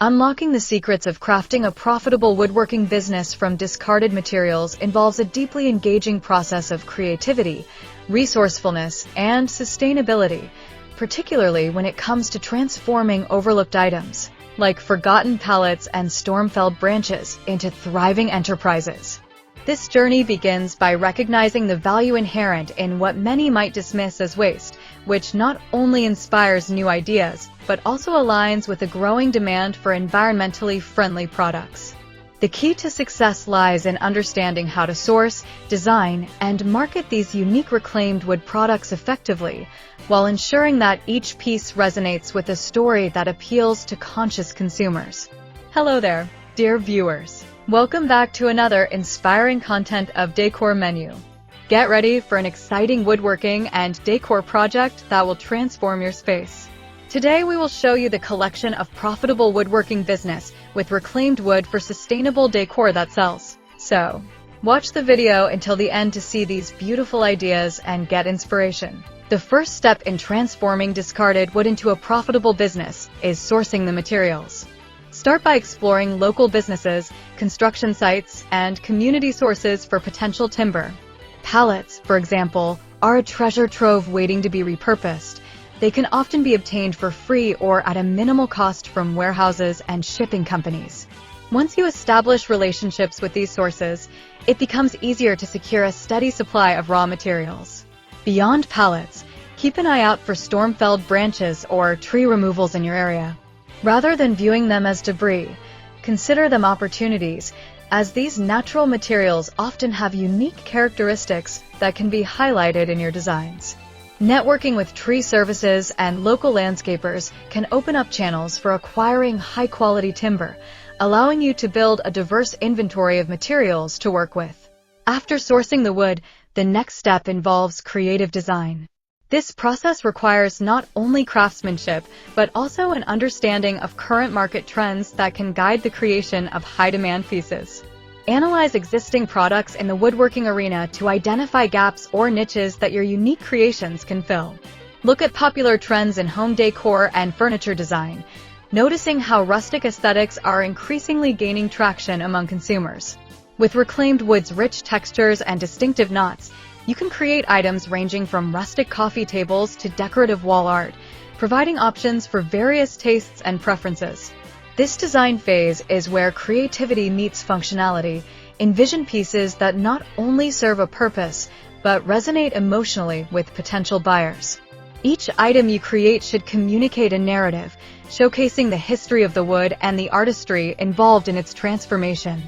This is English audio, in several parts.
Unlocking the secrets of crafting a profitable woodworking business from discarded materials involves a deeply engaging process of creativity, resourcefulness, and sustainability, particularly when it comes to transforming overlooked items, like forgotten pallets and storm-felled branches, into thriving enterprises. This journey begins by recognizing the value inherent in what many might dismiss as waste, which not only inspires new ideas, but also aligns with a growing demand for environmentally friendly products. The key to success lies in understanding how to source, design, and market these unique reclaimed wood products effectively, while ensuring that each piece resonates with a story that appeals to conscious consumers. Hello there, dear viewers. Welcome back to another inspiring content of Decor Menu. Get ready for an exciting woodworking and decor project that will transform your space. Today we will show you the collection of profitable woodworking business with reclaimed wood for sustainable decor that sells. So, watch the video until the end to see these beautiful ideas and get inspiration. The first step in transforming discarded wood into a profitable business is sourcing the materials. Start by exploring local businesses, construction sites, and community sources for potential timber. Pallets, for example, are a treasure trove waiting to be repurposed. They can often be obtained for free or at a minimal cost from warehouses and shipping companies. Once you establish relationships with these sources, it becomes easier to secure a steady supply of raw materials. Beyond pallets, keep an eye out for storm-felled branches or tree removals in your area. Rather than viewing them as debris, consider them opportunities, as these natural materials often have unique characteristics that can be highlighted in your designs. Networking with tree services and local landscapers can open up channels for acquiring high-quality timber, allowing you to build a diverse inventory of materials to work with. After sourcing the wood, the next step involves creative design. This process requires not only craftsmanship, but also an understanding of current market trends that can guide the creation of high-demand pieces. Analyze existing products in the woodworking arena to identify gaps or niches that your unique creations can fill. Look at popular trends in home decor and furniture design, noticing how rustic aesthetics are increasingly gaining traction among consumers. With reclaimed wood's rich textures and distinctive knots, you can create items ranging from rustic coffee tables to decorative wall art, providing options for various tastes and preferences. This design phase is where creativity meets functionality. Envision pieces that not only serve a purpose, but resonate emotionally with potential buyers. Each item you create should communicate a narrative, showcasing the history of the wood and the artistry involved in its transformation.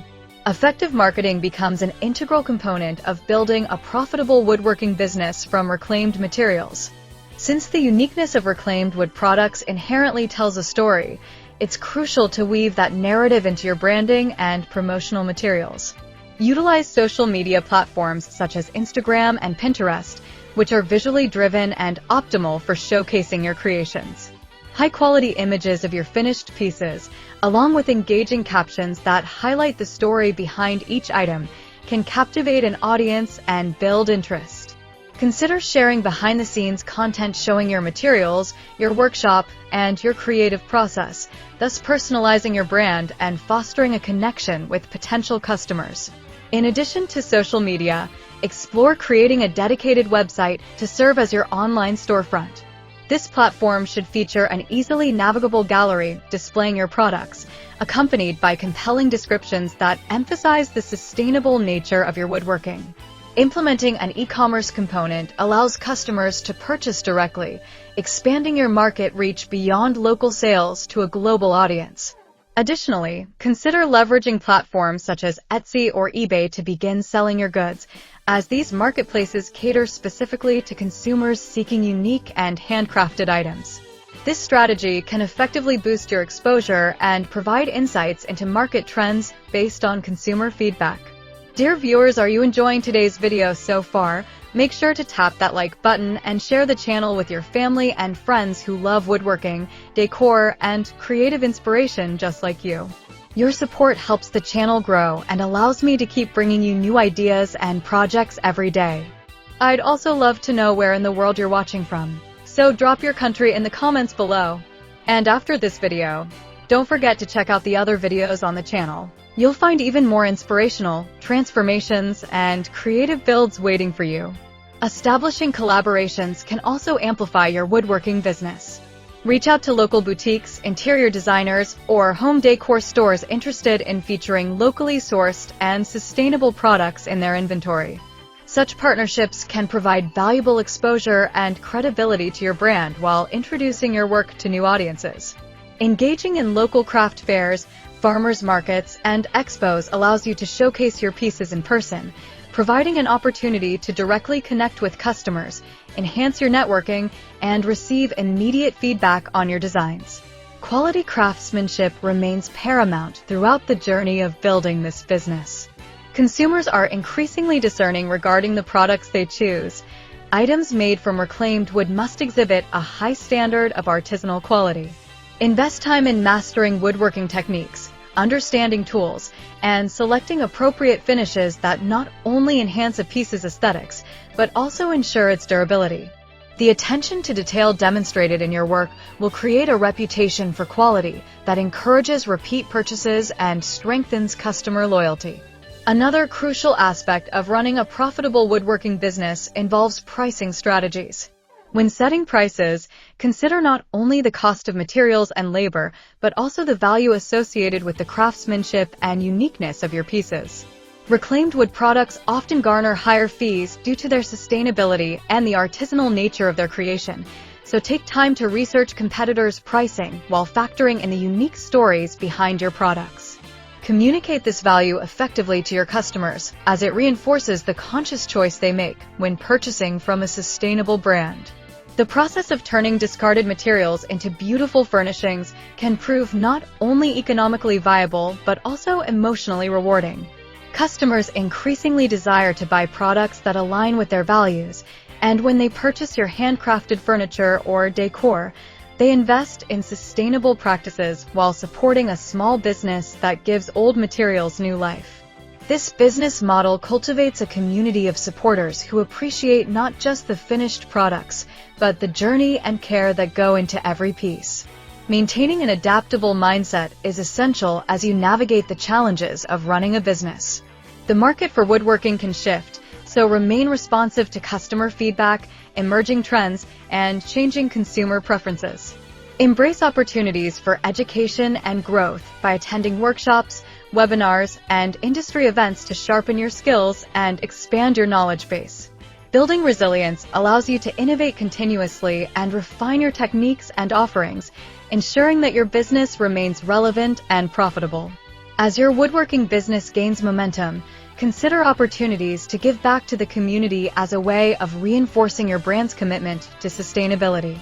Effective marketing becomes an integral component of building a profitable woodworking business from reclaimed materials. Since the uniqueness of reclaimed wood products inherently tells a story, it's crucial to weave that narrative into your branding and promotional materials. Utilize social media platforms such as Instagram and Pinterest, which are visually driven and optimal for showcasing your creations. High-quality images of your finished pieces, along with engaging captions that highlight the story behind each item, can captivate an audience and build interest. Consider sharing behind-the-scenes content showing your materials, your workshop, and your creative process, thus personalizing your brand and fostering a connection with potential customers. In addition to social media, explore creating a dedicated website to serve as your online storefront. This platform should feature an easily navigable gallery displaying your products, accompanied by compelling descriptions that emphasize the sustainable nature of your woodworking. Implementing an e-commerce component allows customers to purchase directly, expanding your market reach beyond local sales to a global audience. Additionally, consider leveraging platforms such as Etsy or eBay to begin selling your goods, as these marketplaces cater specifically to consumers seeking unique and handcrafted items. This strategy can effectively boost your exposure and provide insights into market trends based on consumer feedback. Dear viewers, are you enjoying today's video so far? Make sure to tap that like button and share the channel with your family and friends who love woodworking, decor, and creative inspiration just like you. Your support helps the channel grow and allows me to keep bringing you new ideas and projects every day. I'd also love to know where in the world you're watching from, so drop your country in the comments below. And after this video, Don't forget to check out the other videos on the channel. You'll find even more inspirational transformations and creative builds waiting for you. Establishing collaborations can also amplify your woodworking business. Reach out to local boutiques, interior designers, or home decor stores interested in featuring locally sourced and sustainable products in their inventory. Such partnerships can provide valuable exposure and credibility to your brand while introducing your work to new audiences. Engaging in local craft fairs, farmers markets, and expos allows you to showcase your pieces in person, providing an opportunity to directly connect with customers, enhance your networking, and receive immediate feedback on your designs. Quality craftsmanship remains paramount throughout the journey of building this business. Consumers are increasingly discerning regarding the products they choose. Items made from reclaimed wood must exhibit a high standard of artisanal quality. Invest time in mastering woodworking techniques, understanding tools, and selecting appropriate finishes that not only enhance a piece's aesthetics, but also ensure its durability. The attention to detail demonstrated in your work will create a reputation for quality that encourages repeat purchases and strengthens customer loyalty. Another crucial aspect of running a profitable woodworking business involves pricing strategies. When setting prices, consider not only the cost of materials and labor, but also the value associated with the craftsmanship and uniqueness of your pieces. Reclaimed wood products often garner higher fees due to their sustainability and the artisanal nature of their creation, so take time to research competitors' pricing while factoring in the unique stories behind your products. Communicate this value effectively to your customers, as it reinforces the conscious choice they make when purchasing from a sustainable brand. The process of turning discarded materials into beautiful furnishings can prove not only economically viable, but also emotionally rewarding. Customers increasingly desire to buy products that align with their values, and when they purchase your handcrafted furniture or decor, they invest in sustainable practices while supporting a small business that gives old materials new life. This business model cultivates a community of supporters who appreciate not just the finished products, but the journey and care that go into every piece. Maintaining an adaptable mindset is essential as you navigate the challenges of running a business. The market for woodworking can shift, so remain responsive to customer feedback, emerging trends, and changing consumer preferences. Embrace opportunities for education and growth by attending workshops, webinars, and industry events to sharpen your skills and expand your knowledge base. Building resilience allows you to innovate continuously and refine your techniques and offerings, ensuring that your business remains relevant and profitable. As your woodworking business gains momentum, consider opportunities to give back to the community as a way of reinforcing your brand's commitment to sustainability.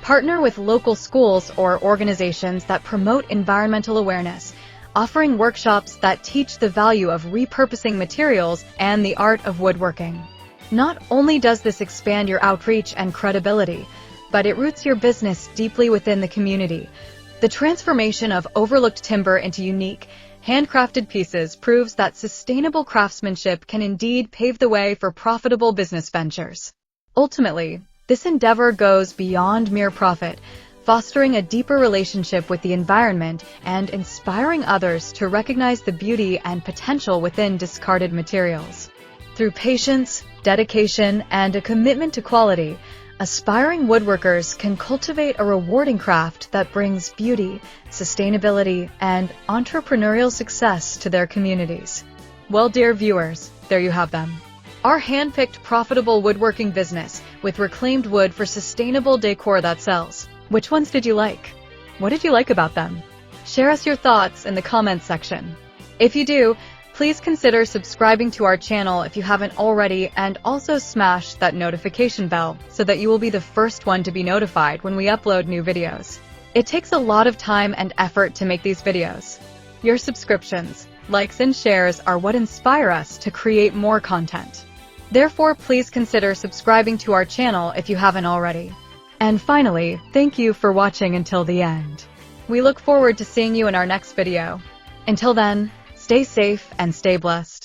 Partner with local schools or organizations that promote environmental awareness, offering workshops that teach the value of repurposing materials and the art of woodworking. Not only does this expand your outreach and credibility, but it roots your business deeply within the community. The transformation of overlooked timber into unique, handcrafted pieces proves that sustainable craftsmanship can indeed pave the way for profitable business ventures. Ultimately, this endeavor goes beyond mere profit, fostering a deeper relationship with the environment and inspiring others to recognize the beauty and potential within discarded materials. Through patience, dedication, and a commitment to quality, aspiring woodworkers can cultivate a rewarding craft that brings beauty, sustainability, and entrepreneurial success to their communities. Well, dear viewers, there you have them. Our hand-picked profitable woodworking business with reclaimed wood for sustainable decor that sells. Which ones did you like? What did you like about them? Share us your thoughts in the comments section. If you do, please consider subscribing to our channel if you haven't already, and also smash that notification bell so that you will be the first one to be notified when we upload new videos. It takes a lot of time and effort to make these videos. Your subscriptions, likes, and shares are what inspire us to create more content. Therefore, please consider subscribing to our channel if you haven't already. And finally, thank you for watching until the end. We look forward to seeing you in our next video. Until then, stay safe and stay blessed.